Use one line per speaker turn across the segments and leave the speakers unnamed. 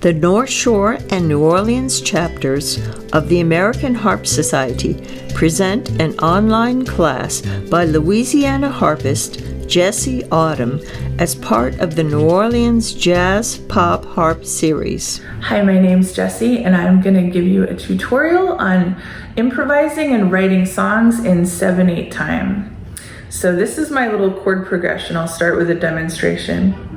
The North Shore and New Orleans chapters of the American Harp Society present an online class by Louisiana harpist Jessie Autumn as part of the New Orleans Jazz Pop Harp series.
Hi, my name's Jessie, and I'm going to give you a tutorial on improvising and writing songs in 7/8 time. So this is my little chord progression. I'll start with a demonstration.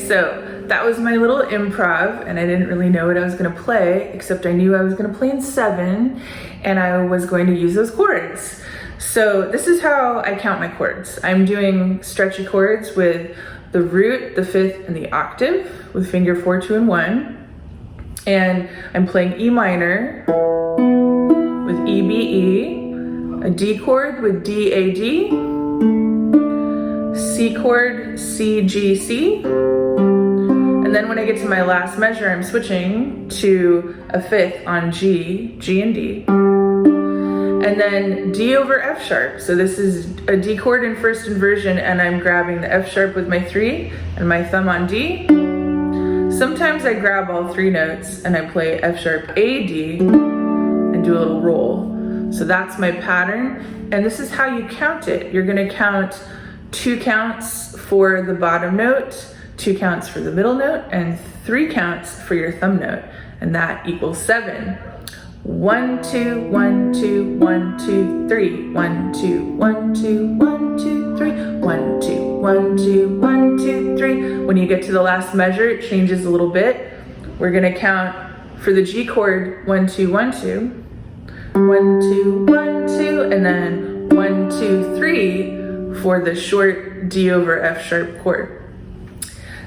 So that was my little improv, and I didn't really know what I was going to play, except I knew I was going to play in 7, and I was going to use those chords. So this is how I count my chords. I'm doing stretchy chords with the root, the 5th, and the octave with finger 4, 2, and 1. And I'm playing E minor with E, B, E, a D chord with D, A, D, C chord, C, G, C. And then when I get to my last measure, I'm switching to a 5th on G, G and D. And then D over F sharp. So this is a D chord in first inversion, and I'm grabbing the F sharp with my 3 and my thumb on D. Sometimes I grab all 3 notes and I play F sharp, A, D, and do a little roll. So that's my pattern. And this is how you count it. You're gonna count 2 counts for the bottom note, 2 counts for the middle note, and 3 counts for your thumb note, and that equals 7. 1, 2, 1, 2, 1, 2, 3. 1, 2, 1, 2, 1, 2, 3. 1, 2, 1, 2, 1, 2, 3. When you get to the last measure, it changes a little bit. We're gonna count for the G chord 1, 2, 1, 2. 1, 2, 1, 2, and then 1, 2, 3 for the short D over F sharp chord.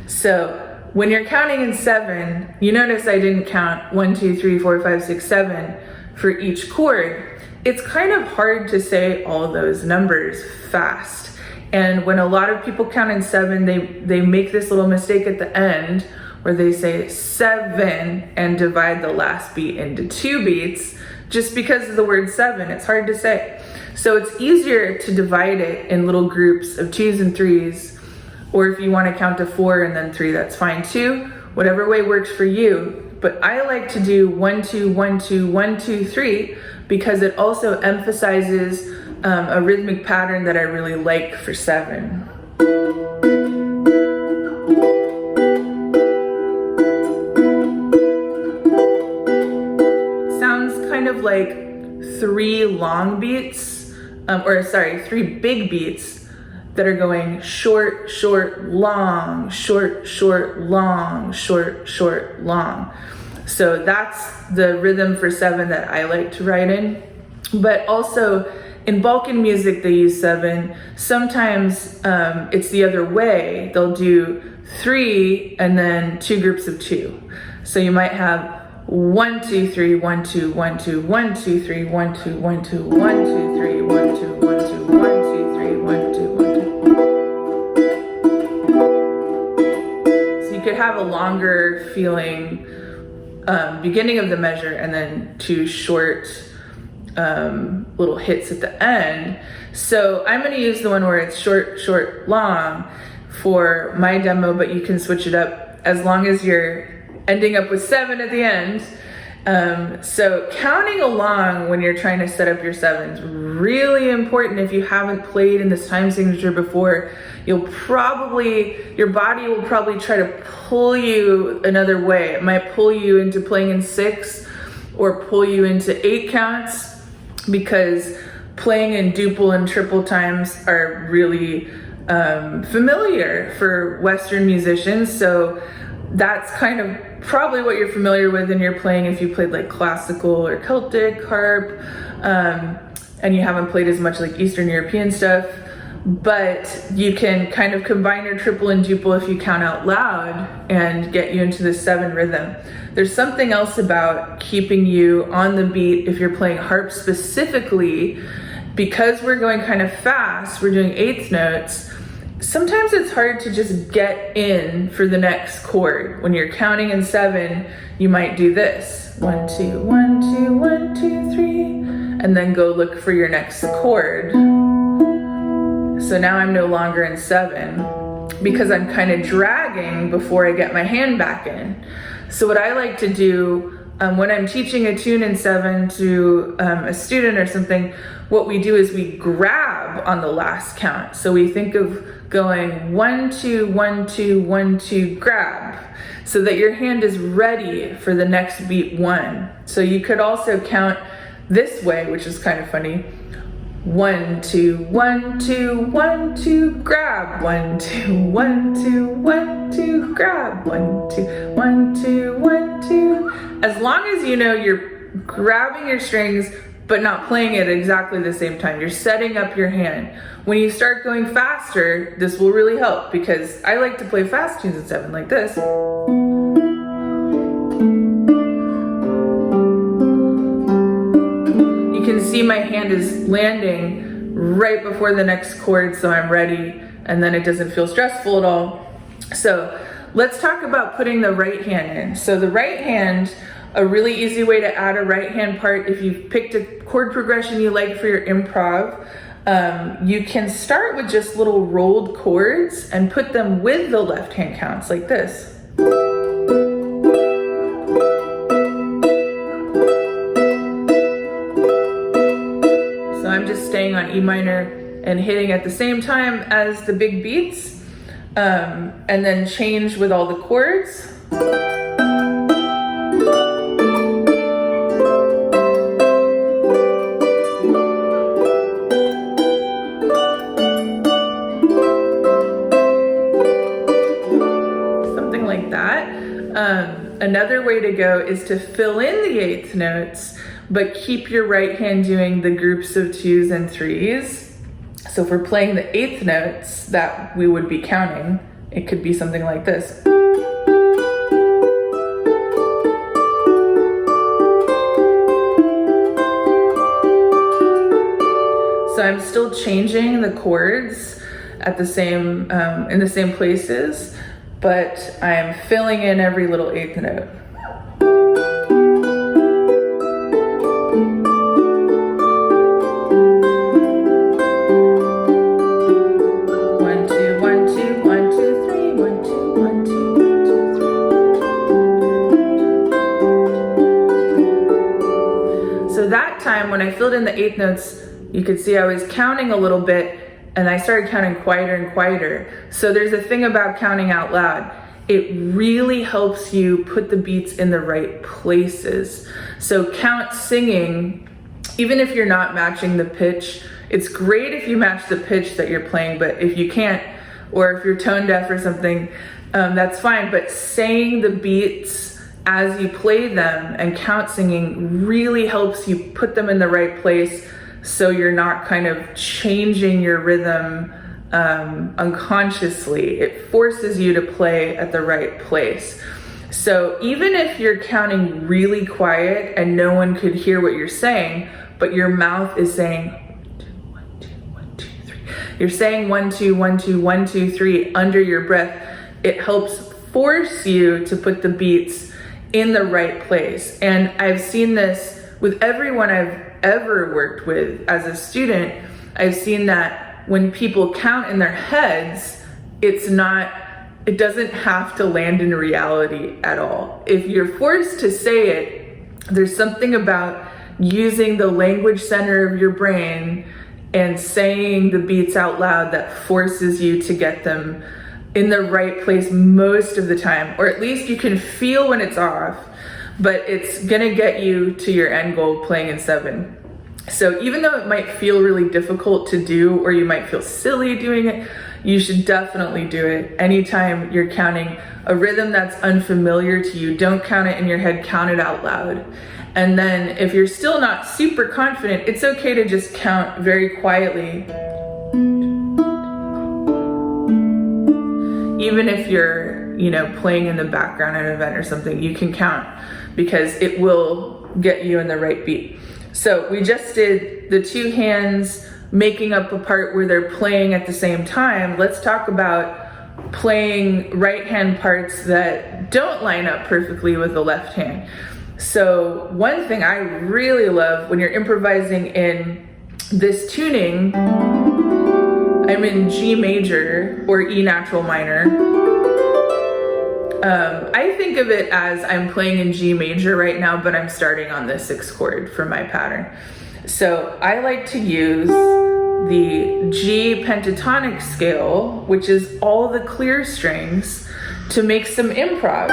So when you're counting in 7, you notice I didn't count 1, 2, 3, 4, 5, 6, 7 for each chord. It's kind of hard to say all those numbers fast. And when a lot of people count in 7, they make this little mistake at the end where they say 7 and divide the last beat into 2 beats just because of the word 7. It's hard to say. So it's easier to divide it in little groups of 2s and 3s. Or if you want to count to 4 and then 3, that's fine too. Whatever way works for you. But I like to do 1, 2, 1, 2, 1, 2, 3 because it also emphasizes a rhythmic pattern that I really like for 7. It sounds kind of like 3 long beats, 3 big beats that are going short, short, long, short, short, long, short, short, long. So that's the rhythm for 7 that I like to write in. But also in Balkan music, they use 7. Sometimes it's the other way. They'll do 3 and then 2 groups of 2. So you might have 1, 2, 3, 1, 2, 1, 2, 1, 2, 3, 1, 2, 1, 2, 1, 2, 3, 1, 2, 1, 2, 1, 2, 3, 1, 2, 1, 2. So you could have a longer feeling beginning of the measure and then 2 short little hits at the end. So I'm going to use the one where it's short, short, long for my demo, but you can switch it up as long as you're ending up with 7 at the end. So counting along when you're trying to set up your 7s, really important. If you haven't played in this time signature before, your body will probably try to pull you another way. It might pull you into playing in 6 or pull you into 8 counts, because playing in duple and triple times are really familiar for Western musicians. So that's kind of probably what you're familiar with when you're playing, if you played like classical or Celtic harp, and you haven't played as much like Eastern European stuff. But you can kind of combine your triple and duple if you count out loud and get you into the 7 rhythm. There's something else about keeping you on the beat if you're playing harp specifically, because we're going kind of fast, we're doing 8th notes. Sometimes it's hard to just get in for the next chord. When you're counting in 7, you might do this. 1, 2, 1, 2, 1, 2, 3, and then go look for your next chord. So now I'm no longer in 7 because I'm kind of dragging before I get my hand back in. So what I like to do when I'm teaching a tune in 7 to a student or something, what we do is we grab on the last count. So we think of going 1, 2, 1, 2, 1, 2, grab, so that your hand is ready for the next beat 1. So you could also count this way, which is kind of funny. 1, 2, 1, 2, 1, 2, grab. 1, 2, 1, 2, 1, 2, grab. 1, 2, 1, 2, 1, 2. As long as you know you're grabbing your strings, but not playing it at exactly the same time. You're setting up your hand. When you start going faster, this will really help, because I like to play fast tunes in 7 like this. You can see my hand is landing right before the next chord, so I'm ready, and then it doesn't feel stressful at all. So let's talk about putting the right hand in. So the right hand, a really easy way to add a right hand part, if you've picked a chord progression you like for your improv, you can start with just little rolled chords and put them with the left hand counts like this. So I'm just staying on E minor and hitting at the same time as the big beats, and then change with all the chords. Another way to go is to fill in the 8th notes, but keep your right hand doing the groups of 2s and 3s. So if we're playing the 8th notes that we would be counting, it could be something like this. So I'm still changing the chords at the same, in the same places, but I'm filling in every little 8th note. One, two, 1, 2, 1, 2, 3, 1, 2, 1, 2, 1, 2, 3. So that time when I filled in the 8th notes, you could see I was counting a little bit, and I started counting quieter and quieter. So there's a thing about counting out loud. It really helps you put the beats in the right places. So count singing, even if you're not matching the pitch, it's great if you match the pitch that you're playing, but if you can't, or if you're tone deaf or something, that's fine. But saying the beats as you play them and count singing really helps you put them in the right place, so you're not kind of changing your rhythm unconsciously. It forces you to play at the right place. So even if you're counting really quiet and no one could hear what you're saying, but your mouth is saying 1, 2, 1, 2, 3. You're saying 1, 2, 1, 2, 1, 2, 3 under your breath. It helps force you to put the beats in the right place. And I've seen this with everyone I've ever worked with as a student. I've seen that when people count in their heads, it's not it doesn't have to land in reality at all. If you're forced to say it, there's something about using the language center of your brain and saying the beats out loud that forces you to get them in the right place most of the time, or at least you can feel when it's off, but it's gonna get you to your end goal playing in 7. So even though it might feel really difficult to do, or you might feel silly doing it, you should definitely do it. Anytime you're counting a rhythm that's unfamiliar to you, don't count it in your head, count it out loud. And then if you're still not super confident, it's okay to just count very quietly. Even if you're, playing in the background at an event or something, you can count because it will get you in the right beat. So we just did the 2 hands making up a part where they're playing at the same time. Let's talk about playing right hand parts that don't line up perfectly with the left hand. So one thing I really love when you're improvising in this tuning, I'm in G major or E natural minor. I think of it as I'm playing in G major right now, but I'm starting on the 6th chord for my pattern. So I like to use the G pentatonic scale, which is all the clear strings, to make some improv.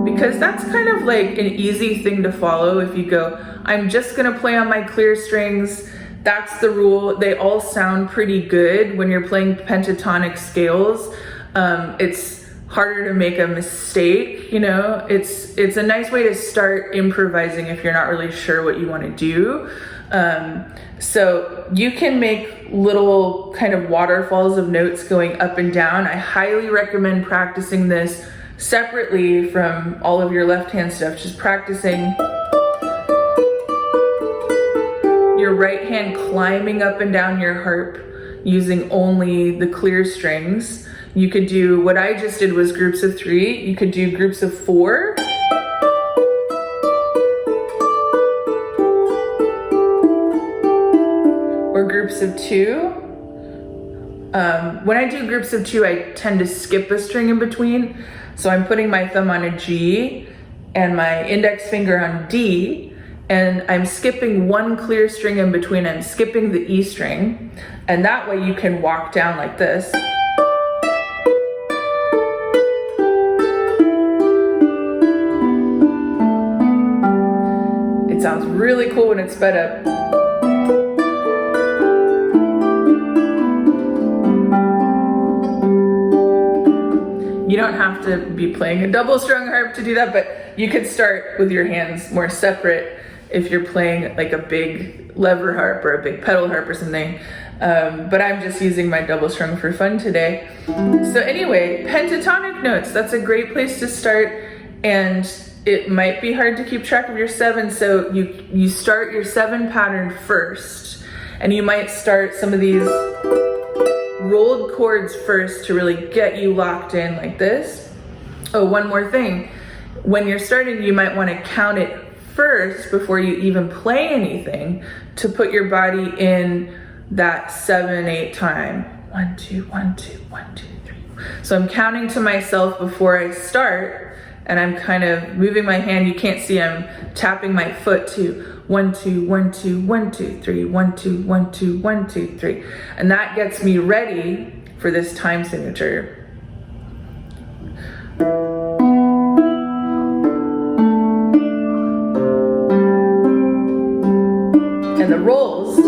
Because that's kind of like an easy thing to follow. If you go, I'm just gonna play on my clear strings, that's the rule. They all sound pretty good when you're playing pentatonic scales. It's harder to make a mistake, It's a nice way to start improvising if you're not really sure what you want to do. So you can make little kind of waterfalls of notes going up and down. I highly recommend practicing this separately from all of your left hand stuff. Just practicing your right hand climbing up and down your harp using only the clear strings. You could do, what I just did was groups of 3. You could do groups of 4. Or groups of 2. When I do groups of 2, I tend to skip a string in between. So I'm putting my thumb on a G and my index finger on D, and I'm skipping one clear string in between. I'm skipping the E string, and that way you can walk down like this. It sounds really cool when it's sped up. You don't have to be playing a double strung harp to do that, but you could start with your hands more separate if you're playing like a big lever harp or a big pedal harp or something. But I'm just using my double strung for fun today. So anyway, pentatonic notes, that's a great place to start, and it might be hard to keep track of your 7, so you start your 7 pattern first, and you might start some of these rolled chords first to really get you locked in like this. Oh, one more thing. When you're starting, you might want to count it first before you even play anything to put your body in that 7/8 time. 1, 2, 1, 2, 1, 2, 3. So I'm counting to myself before I start, and I'm kind of moving my hand. You can't see I'm tapping my foot to 1, 2, 1, 2, 1, 2, 3, 1, 2, 1, 2, 1, 2, 3. And that gets me ready for this time signature. And the rolls.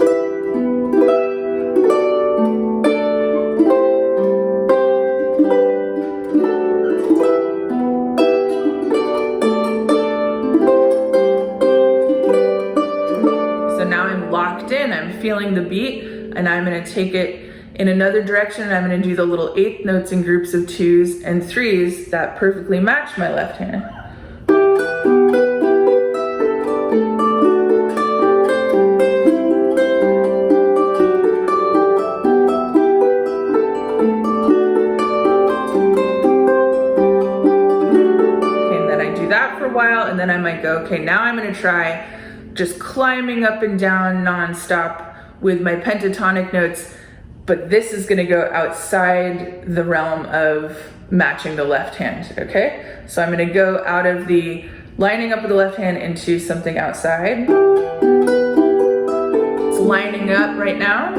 I'm feeling the beat, and I'm going to take it in another direction, and I'm going to do the little 8th notes in groups of 2s and 3s that perfectly match my left hand. Okay, and then I do that for a while, and then I might go, okay, now I'm going to try just climbing up and down nonstop with my pentatonic notes. but this is gonna go outside the realm of matching the left hand, okay? So I'm gonna go out of the lining up with the left hand into something outside. It's lining up right now.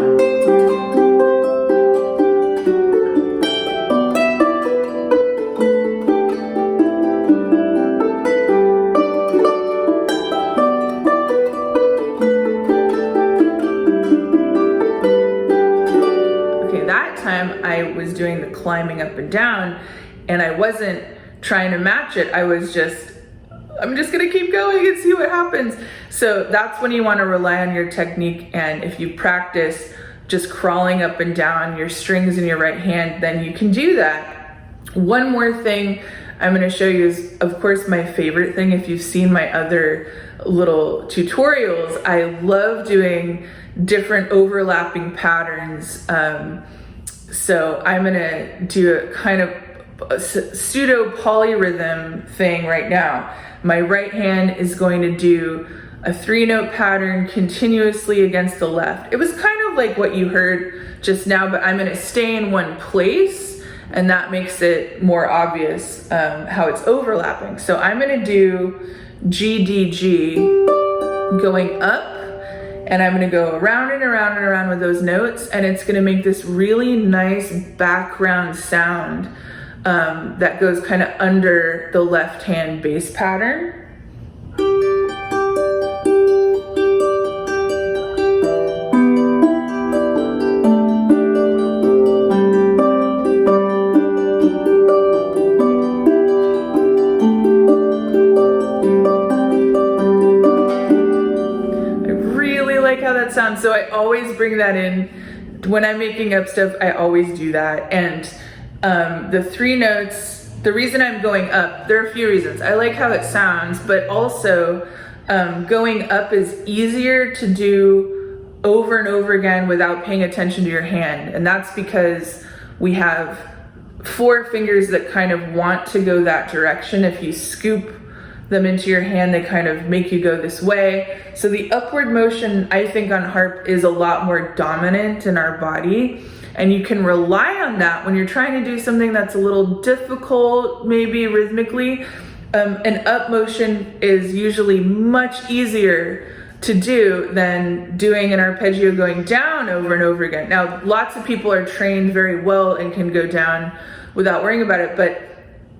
I was doing the climbing up and down, and I wasn't trying to match it. I'm just gonna keep going and see what happens. So that's when you want to rely on your technique, and if you practice just crawling up and down your strings in your right hand, then you can do that. One more thing I'm gonna show you is, of course, my favorite thing. If you've seen my other little tutorials, I love doing different overlapping patterns. So I'm gonna do a kind of pseudo polyrhythm thing right now. My right hand is going to do a 3-note pattern continuously against the left. It was kind of like what you heard just now, but I'm gonna stay in one place, and that makes it more obvious how it's overlapping. So I'm gonna do G, D, G going up, and I'm gonna go around and around and around with those notes, and it's gonna make this really nice background sound that goes kind of under the left hand bass pattern. Sound. So I always bring that in when I'm making up stuff. I always do that. And the 3 notes, the reason I'm going up, there are a few reasons. I like how it sounds, but also going up is easier to do over and over again without paying attention to your hand. And that's because we have 4 fingers that kind of want to go that direction. If you scoop them into your hand, they kind of make you go this way. So the upward motion, I think, on harp is a lot more dominant in our body, and you can rely on that when you're trying to do something that's a little difficult, maybe rhythmically. An up motion is usually much easier to do than doing an arpeggio going down over and over again. Now, lots of people are trained very well and can go down without worrying about it, but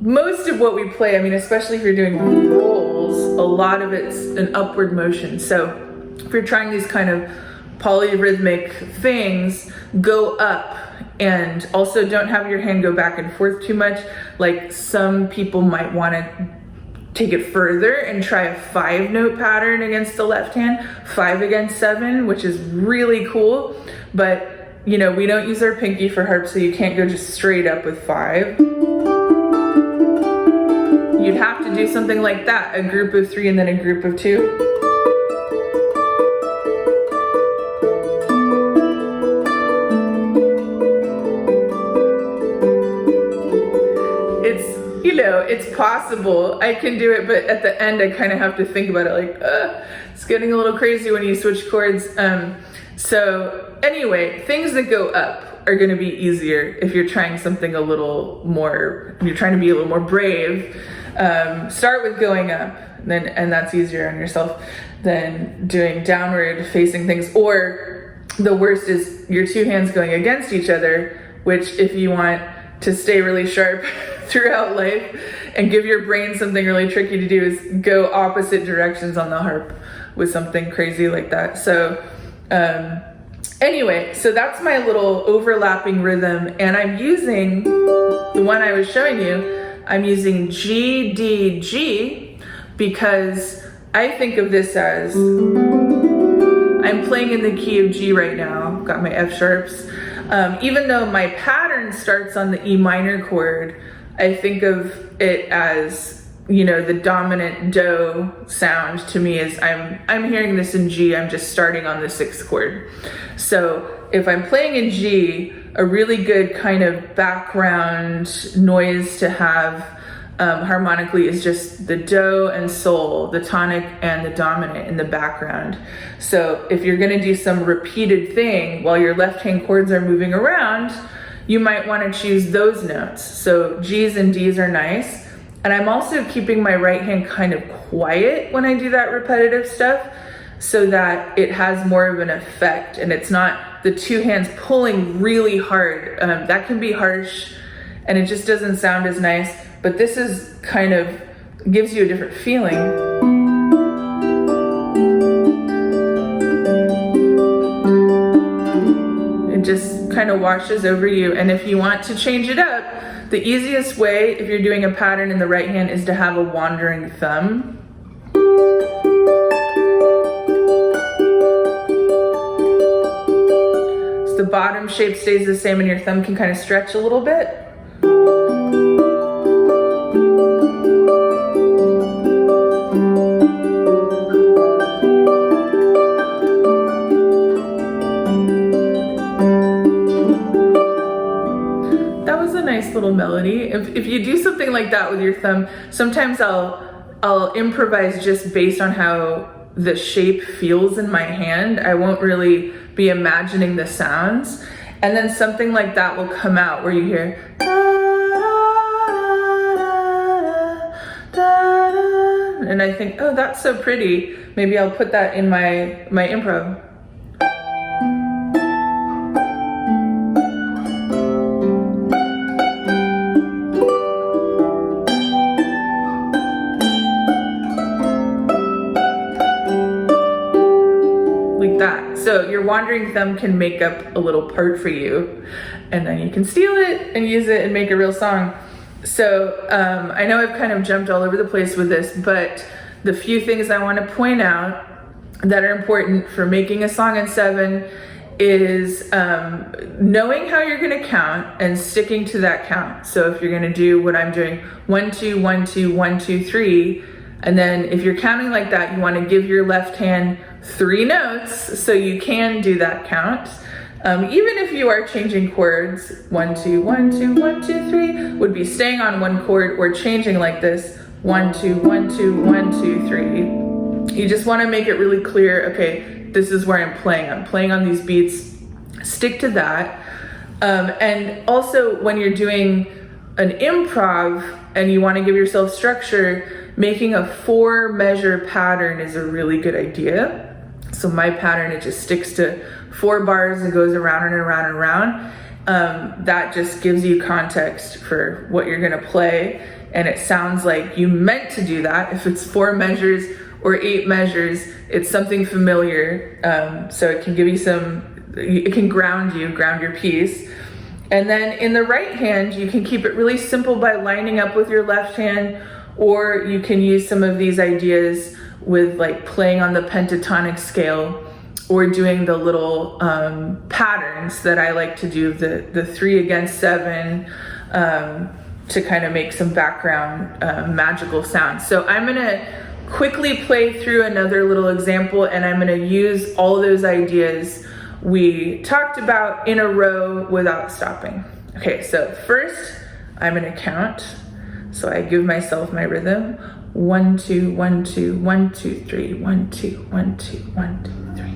most of what we play, I mean, especially if you're doing rolls, a lot of it's an upward motion. So if you're trying these kind of polyrhythmic things, go up, and also don't have your hand go back and forth too much. Like some people might want to take it further and try a 5-note pattern against the left hand, 5 against 7, which is really cool. But you know, we don't use our pinky for harp, so you can't go just straight up with 5. You'd have to do something like that, a group of 3 and then a group of 2. It's possible. I can do it, but at the end I kind of have to think about it like, it's getting a little crazy when you switch chords. So anyway, things that go up are going to be easier if you're trying something a little more, you're trying to be a little more brave. Start with going up, and that's easier on yourself than doing downward facing things. Or the worst is your 2 hands going against each other, which if you want to stay really sharp throughout life and give your brain something really tricky to do, is go opposite directions on the harp with something crazy like that. So anyway, so that's my little overlapping rhythm, and I'm using the one I was showing you. I'm using G, D, G because I think of this as, I'm playing in the key of G right now, got my F sharps. Even though my pattern starts on the E minor chord, I think of it as, you know, the dominant do sound to me is I'm hearing this in G, I'm just starting on the 6th chord. So if I'm playing in G, a really good kind of background noise to have harmonically is just the do and sol, the tonic and the dominant in the background. So if you're gonna do some repeated thing while your left hand chords are moving around, you might wanna choose those notes. So G's and D's are nice. And I'm also keeping my right hand kind of quiet when I do that repetitive stuff so that it has more of an effect and it's not the two hands pulling really hard. That can be harsh and it just doesn't sound as nice, but this is kind of gives you a different feeling. It just kind of washes over you. And if you want to change it up, the easiest way if you're doing a pattern in the right hand is to have a wandering thumb. So the bottom shape stays the same and your thumb can kind of stretch a little bit. Little melody. If you do something like that with your thumb, sometimes I'll improvise just based on how the shape feels in my hand. I won't really be imagining the sounds, and then something like that will come out where you hear and I think, oh, that's so pretty. Maybe I'll put that in my improv. So your wandering thumb can make up a little part for you, and then you can steal it and use it and make a real song. So I know I've kind of jumped all over the place with this, but the few things I want to point out that are important for making a song in 7 is knowing how you're going to count and sticking to that count. So if you're going to do what I'm doing, 1, 2, 1, 2, 1, 2, 3, and then if you're counting like that, you want to give your left hand 3 notes so you can do that count. Even if you are changing chords, 1, 2, 1, 2, 1, 2, 3 would be staying on one chord or changing like this, 1, 2, 1, 2, 1, 2, 3. You just want to make it really clear, okay, this is where I'm playing. I'm playing on these beats. Stick to that. And also when you're doing an improv and you want to give yourself structure, making a 4-measure pattern is a really good idea. So my pattern, it just sticks to 4 bars and goes around and around and around. That just gives you context for what you're gonna play. And it sounds like you meant to do that. If it's 4 measures or 8 measures, it's something familiar. So it can give you it can ground your piece. And then in the right hand, you can keep it really simple by lining up with your left hand, or you can use some of these ideas with like playing on the pentatonic scale or doing the little patterns that I like to do, the 3 against 7, to kind of make some background magical sounds. So I'm gonna quickly play through another little example, and I'm gonna use all those ideas we talked about in a row without stopping. Okay, so first I'm gonna count. So I give myself my rhythm. 1, 2, 1, 2, 1, 2, 3, 1, 2, 1, 2, 1, 2, 3.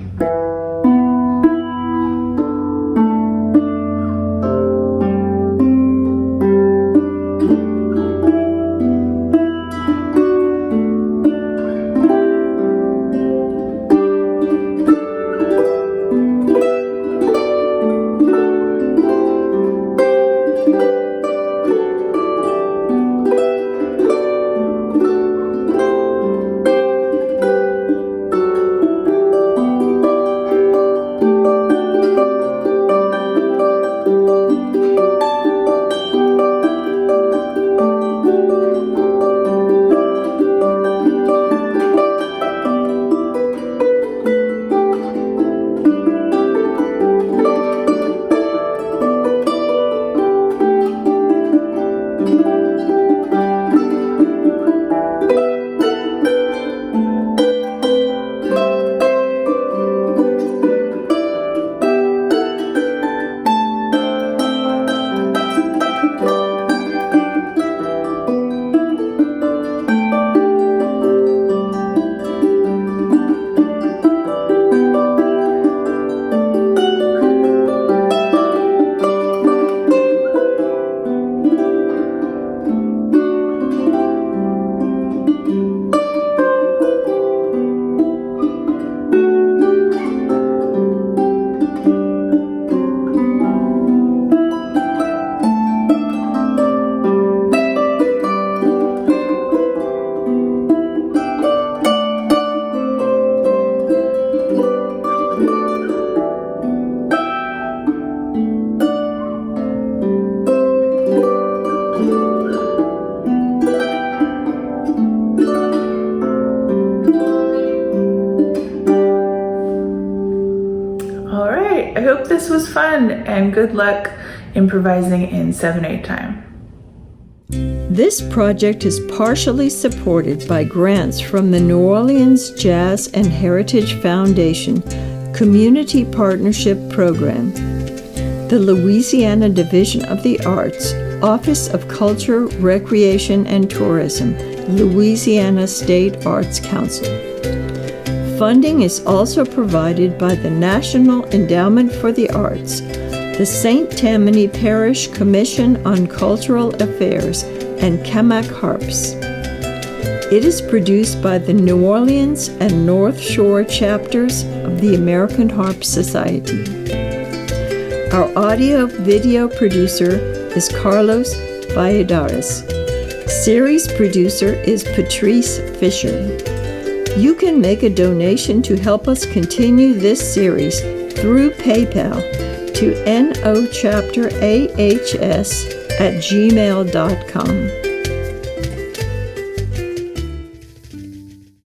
fun, and good luck improvising in 7/8 time.
This project is partially supported by grants from the New Orleans Jazz and Heritage Foundation Community Partnership Program, the Louisiana Division of the Arts, Office of Culture, Recreation, and Tourism, Louisiana State Arts Council. Funding is also provided by the National Endowment for the Arts, the St. Tammany Parish Commission on Cultural Affairs, and Kamak Harps. It is produced by the New Orleans and North Shore chapters of the American Harp Society. Our audio-video producer is Carlos Valladares. Series producer is Patrice Fisher. You can make a donation to help us continue this series through PayPal to nochapterahs@gmail.com.